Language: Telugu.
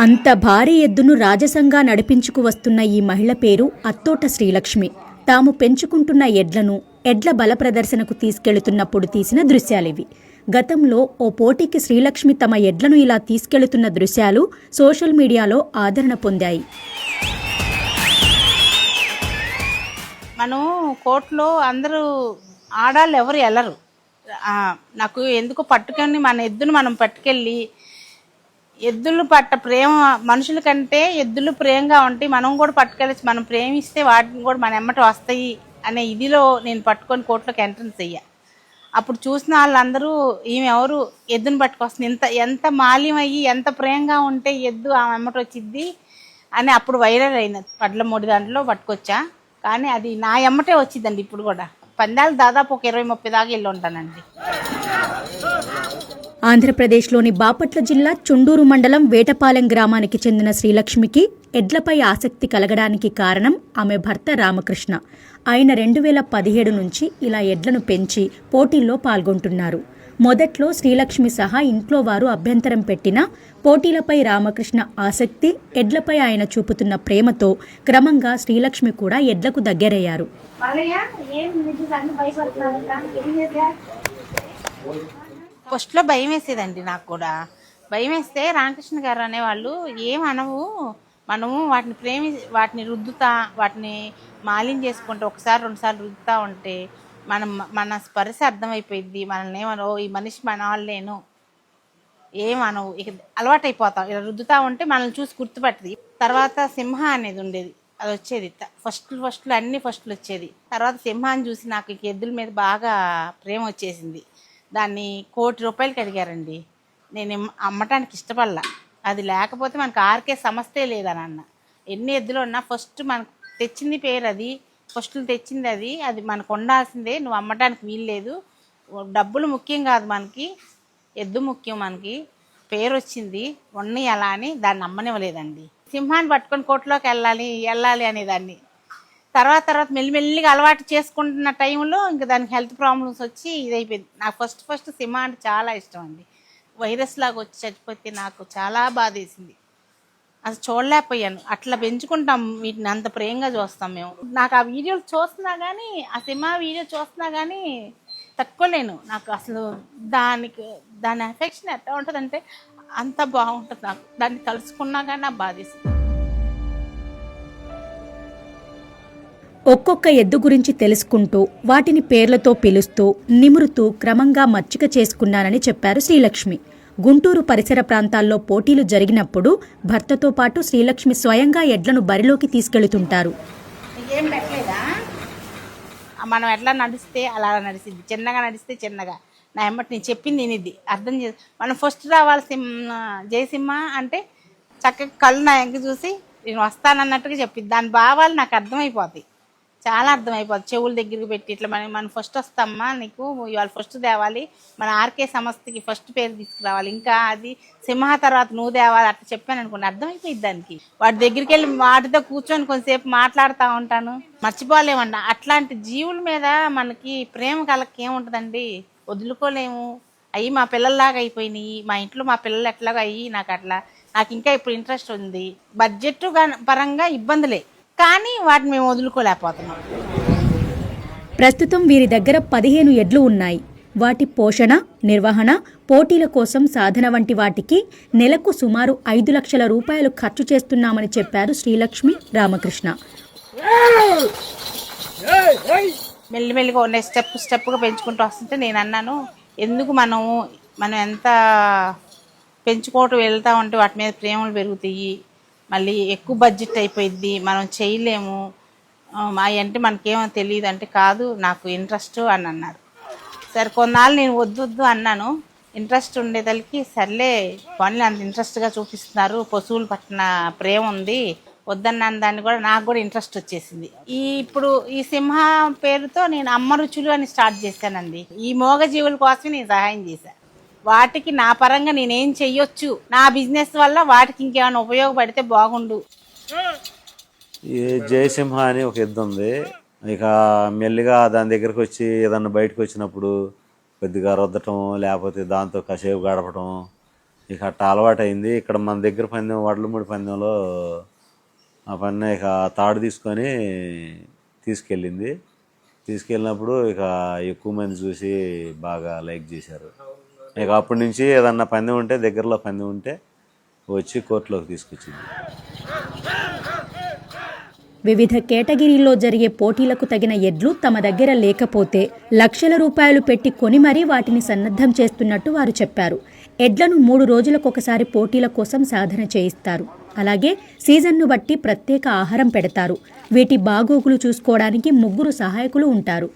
అంత భారీ ఎద్దును రాజసంగా నడిపించుకు వస్తున్న ఈ మహిళ పేరు అత్తోట శ్రీలక్ష్మి. తాము పెంచుకుంటున్న ఎడ్లను ఎడ్ల బల ప్రదర్శనకు తీసుకెళ్తున్నప్పుడు తీసిన దృశ్యాలివి. గతంలో ఓ పోటీకి శ్రీలక్ష్మి తమ ఎడ్లను ఇలా తీసుకెళ్తున్న దృశ్యాలు సోషల్ మీడియాలో ఆదరణ పొందాయి. మనం కోర్టులో అందరూ ఆడాళ్ళు ఎవరు వెళ్ళరు. నాకు ఎందుకు పట్టుకొని మన ఎద్దును మనం పట్టుకెళ్ళి ఎద్దులు పట్ట ప్రేమ మనుషుల కంటే ఎద్దులు ప్రేమగా ఉంటాయి, మనం కూడా పట్టుకెళ్ళచ్చు. మనం ప్రేమిస్తే వాటిని కూడా మన ఎమ్మట వస్తాయి అనే ఇదిలో నేను పట్టుకొని కోర్టులోకి ఎంట్రన్స్ అయ్యా. అప్పుడు చూసిన వాళ్ళందరూ ఈమె ఎవరు ఎద్దును పట్టుకొస్తుంది, ఎంత మాల్యం అయ్యి ఎంత ప్రేమగా ఉంటే ఎద్దు ఆమె ఎమ్మట వచ్చిద్ది అని అప్పుడు వైరల్ అయిన పడ్ల 3 దాంట్లో పట్టుకొచ్చా. కానీ అది నా ఎమ్మటే వచ్చిందండి. ఇప్పుడు కూడా పందాలు దాదాపు ఒక 20-30 దాకా వెళ్ళి ఉంటానండి. ఆంధ్రప్రదేశ్లోని బాపట్ల జిల్లా చుండూరు మండలం వేటపాలెం గ్రామానికి చెందిన శ్రీలక్ష్మికి ఎడ్లపై ఆసక్తి కలగడానికి కారణం ఆమె భర్త రామకృష్ణ. ఆయన 2017 నుంచి ఇలా ఎడ్లను పెంచి పోటీల్లో పాల్గొంటున్నారు. మొదట్లో శ్రీలక్ష్మి సహా ఇంట్లో వారు అభ్యంతరం పెట్టినా పోటీలపై రామకృష్ణ ఆసక్తి, ఎడ్లపై ఆయన చూపుతున్న ప్రేమతో క్రమంగా శ్రీలక్ష్మి కూడా ఎడ్లకు దగ్గరయ్యారు. ఫస్ట్లో భయం వేసేదండి. నాకు కూడా భయం వేస్తే రామకృష్ణ గారు అనేవాళ్ళు, ఏమనవు, మనము వాటిని రుద్దుతా, వాటిని మాలిన్యం చేసుకుంటే 1-2 సార్లు రుద్దుతా ఉంటే మన స్పర్శ అర్థమైపోయింది, మనల్ని ఏమనో ఈ మనిషి మన వాళ్ళేను ఏమనవు, ఇక అలవాటు అయిపోతాం. ఇలా రుద్దుతా ఉంటే మనల్ని చూసి గుర్తుపట్టది. తర్వాత సింహ అనేది ఉండేది, అది వచ్చేది. ఫస్ట్లో అన్ని ఫస్ట్లు వచ్చేది. తర్వాత సింహాన్ని చూసి నాకు ఇక ఎద్దుల మీద బాగా ప్రేమ వచ్చేసింది. దాన్ని ₹1 కోటి అడిగారండి. నేను అమ్మటానికి ఇష్టపడలా. అది లేకపోతే మనకు ఆర్కే సమస్తే లేదని అన్న. ఎన్ని ఎద్దులు ఉన్నా ఫస్ట్ మనకు తెచ్చింది పేరు, అది ఫస్ట్లు తెచ్చింది, అది మనకు ఉండాల్సిందే. నువ్వు అమ్మటానికి వీల్లేదు. డబ్బులు ముఖ్యం కాదు మనకి, ఎద్దు ముఖ్యం. మనకి పేరు వచ్చింది ఉన్నాయి అలా అని దాన్ని అమ్మనివ్వలేదండి. సింహాన్ని పట్టుకొని కోర్టులోకి వెళ్ళాలి అనేదాన్ని. తర్వాత మెల్లిమెల్లిగా అలవాటు చేసుకుంటున్న టైంలో ఇంకా దానికి హెల్త్ ప్రాబ్లమ్స్ వచ్చి ఇదైపోయింది. నాకు ఫస్ట్ సింహ అంటే చాలా ఇష్టం అండి. వైరస్ లాగా వచ్చి చచ్చిపోతే నాకు చాలా బాధ వేసింది. అసలు చూడలేకపోయాను. అట్లా పెంచుకుంటాం వీటిని, అంత ప్రేమగా చూస్తాం మేము. నాకు ఆ వీడియోలు చూస్తున్నా కానీ, ఆ సింహ వీడియో చూస్తున్నా కానీ తట్టుకోలేను. నాకు అసలు దాని ఎఫెక్షన్ ఎట్లా ఉంటుందంటే అంత బాగుంటుంది. నాకు దాన్ని తలుచుకున్నా కానీ నాకు బాధేసింది. ఒక్కొక్క ఎద్దు గురించి తెలుసుకుంటూ వాటిని పేర్లతో పిలుస్తూ నిమురుతూ క్రమంగా మచ్చిక చేసుకున్నానని చెప్పారు శ్రీలక్ష్మి. గుంటూరు పరిసర ప్రాంతాల్లో పోటీలు జరిగినప్పుడు భర్తతో పాటు శ్రీలక్ష్మి స్వయంగా ఎడ్లను బరిలోకి తీసుకెళ్తుంటారు. ఏం పెట్టలేదా, మనం ఎట్లా నడిస్తే అలా నడిచింది, చిన్నగా నడిస్తే చిన్నగా. నా ఎమ్మటి నేను చెప్పింది వినిద్ది, అర్థం చేసి. మనం ఫస్ట్ రావాల్సి జయసింహ అంటే చక్కగా కళ్ళు నా ఎంక చూసి నేను వస్తానన్నట్టుగా చెప్పింది. దాని భావాలు నాకు అర్థమైపోతాయి, చాలా అర్థమైపోతుంది. చెవుల దగ్గరికి పెట్టి ఇట్లా మనం ఫస్ట్ వస్తామ్మా, నీకు ఇవాళ ఫస్ట్ తేవాలి, మన ఆర్కే సంస్థకి ఫస్ట్ పేరు తీసుకురావాలి, ఇంకా అది సింహ తర్వాత నువ్వు తేవాలి, అట్లా చెప్పాను అనుకోండి, అర్థమైపోయింది దానికి. వాటి దగ్గరికి వెళ్ళి వాటితో కూర్చొని కొంతసేపు మాట్లాడుతూ ఉంటాను, మర్చిపోలేమండి. అట్లాంటి జీవుల మీద మనకి ప్రేమ కలకి ఏముంటుందండి, వదులుకోలేము. అవి మా పిల్లల్లాగా అయిపోయినాయి. మా ఇంట్లో మా పిల్లలు ఎట్లాగో అయ్యి నాకు ఇంకా ఇప్పుడు ఇంట్రెస్ట్ ఉంది. బడ్జెట్ పరంగా ఇబ్బందులే, కానీ వాటిని మేము వదులుకోలేకపోతున్నాం. ప్రస్తుతం వీరి దగ్గర 15 ఎడ్లు ఉన్నాయి. వాటి పోషణ, నిర్వహణ, పోటీల కోసం సాధన వంటి వాటికి నెలకు సుమారు 5 లక్షల రూపాయలు ఖర్చు చేస్తున్నామని చెప్పారు శ్రీలక్ష్మి, రామకృష్ణ. మెల్లిమెల్లిగా ఉన్న స్టెప్గా పెంచుకుంటూ వస్తుంటే నేను అన్నాను, ఎందుకు మనం ఎంత పెంచుకోవటం వెళ్తూ ఉంటే వాటి మీద ప్రేమలు పెరుగుతాయి, మళ్ళీ ఎక్కువ బడ్జెట్ అయిపోయింది, మనం చేయలేము, అంటే మనకేమో తెలియదు అంటే, కాదు నాకు ఇంట్రెస్ట్ అని అన్నారు. సరే కొన్నాళ్ళు నేను వద్దు అన్నాను. ఇంట్రెస్ట్ ఉండేదానికి సర్లే పనులు అంత ఇంట్రెస్ట్గా చూపిస్తున్నారు, పశువులు పట్టిన ప్రేమ ఉంది, వద్దన్నాను. దాన్ని కూడా నాకు కూడా ఇంట్రెస్ట్ వచ్చేసింది. ఇప్పుడు ఈ సింహ పేరుతో నేను అమ్మ రుచులు అని స్టార్ట్ చేశానండి. ఈ మోగజీవుల కోసమే నేను సహాయం చేశాను. వాటికి నా పరంగా నేనేం చెయ్యొచ్చు, నా బిజినెస్ వల్ల వాటికి ఇంకేమైనా ఉపయోగపడితే బాగుండు. ఈ జయసింహ అని ఒక ఎద్దు ఉంది. ఇక మెల్లిగా దాని దగ్గరకు వచ్చి ఏదన్నా బయటకు వచ్చినప్పుడు కొద్దిగా రుద్దటం, లేకపోతే దాంతో కాసేపు గడపటం, ఇక అట్ట అలవాటు అయింది. ఇక్కడ మన దగ్గర పందెం వడ్లమూడి పందెంలో ఆ పన్ను ఇక తాడు తీసుకొని తీసుకెళ్ళింది. తీసుకెళ్ళినప్పుడు ఇక ఎక్కువ మంది చూసి బాగా లైక్ చేశారు. ఇక అప్పటి నుంచి ఏదన్నా పందెం ఉంటే, దగ్గరలో పందెం ఉంటే వచ్చి కోర్టులోకి తీసుకొచ్చింది. వివిధ కేటగిరీల్లో జరిగే పోటీలకు తగిన ఎడ్లు తమ దగ్గర లేకపోతే లక్షల రూపాయలు పెట్టి కొని మరీ వాటిని సన్నద్ధం చేస్తున్నట్టు వారు చెప్పారు. ఎడ్లను 3 రోజులకొకసారి పోటీల కోసం సాధన చేయిస్తారు. అలాగే సీజన్ను బట్టి ప్రత్యేక ఆహారం పెడతారు. వీటి బాగోగులు చూసుకోవడానికి 3 సహాయకులు ఉంటారు.